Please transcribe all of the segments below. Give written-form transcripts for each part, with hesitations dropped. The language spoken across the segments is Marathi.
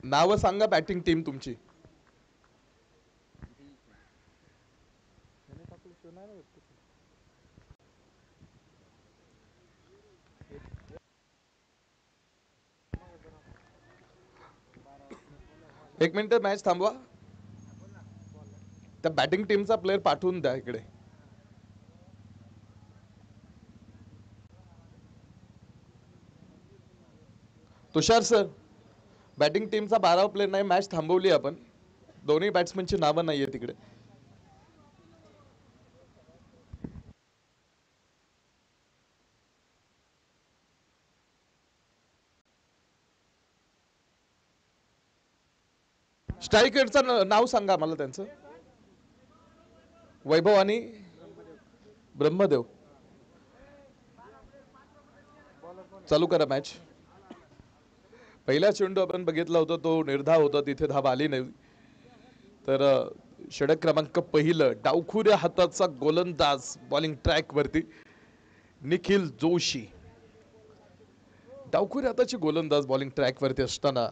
नाव सांगा बॅटिंग टीम तुमची. एक मिनिट मॅच थांबवा. त्या बॅटिंग टीमचा प्लेयर पाठवून द्या इकडे. तुषार सर, बॅटिंग टीमचा 12 प्लेयर नाही, मॅच थांबवली आपण. दोन्ही बॅट्समनची नावं नाहीये तिकडे. स्ट्रायकरचं नाव सांगा मला त्यांचं. वैभव आणि ब्रह्मदेव. चालू करा मॅच. पहिला चेंडू आपण बघितला होता, तो निर्धाव होता, तिथे धाव आली नाही. तर षटक क्रमांक पहिलं, डावखुऱ्या हाताचा गोलंदाज बॉलिंग ट्रॅक वरती निखिल जोशी. डावखुऱ्या हाताची गोलंदाज बॉलिंग ट्रॅक वरती असताना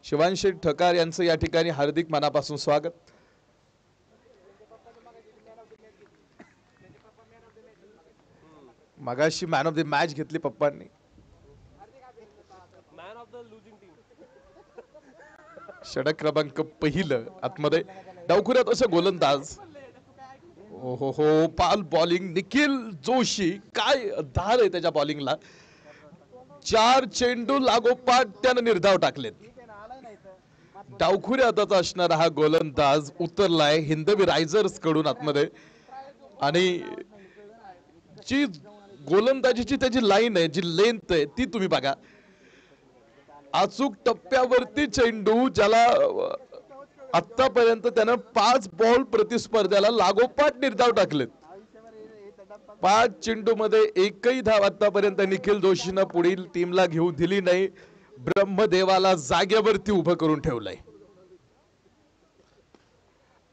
शिवांश ठकार यांचं या ठिकाणी हार्दिक मनापासून स्वागत. मगाशी मॅन ऑफ द मॅच घेतली पप्पांनी. षटक क्रमांक पहिलं आतमध्ये डावखुऱ्यात असं गोलंदाज. हो पाल बॉलिंग निखिल जोशी. काय धार आहे त्याच्या बॉलिंगला. 4 चेंडू लागोपाठ त्यानं निर्धाव टाकलेत. डावखुऱ्या हाताचा असणारा हा गोलंदाज उतरलाय हिंदवी रायझर्स कडून आतमध्ये. आणि जी गोलंदाजीची त्याची लाईन आहे, जी लेंथ आहे, ती तुम्ही बघा. अचूक टप्प्यावरती चेंडू, ज्याला आतापर्यंत त्यानं 5 बॉल प्रतिस्पर्ध्याला लागोपाठ निर्धाव टाकलेत. 5 चेंडू मध्ये एकही धाव आतापर्यंत निखिल जोशीनं पुढील टीमला घेऊ दिली नाही. ब्रह्मदेवाला जागेवरती उभं करून ठेवलंय.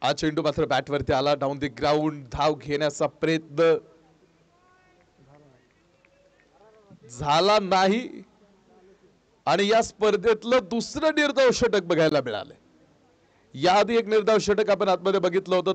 हा चेंडू मात्र बॅटवरती आला, डाऊन द ग्राउंड. धाव घेण्याचा प्रयत्न झाला नाही. आणि या स्पर्धेतलं दुसरं निर्धाव षटक बघायला मिळालं. याआधी एक निर्धाव षटक आपण आतमध्ये बघितलं होतं.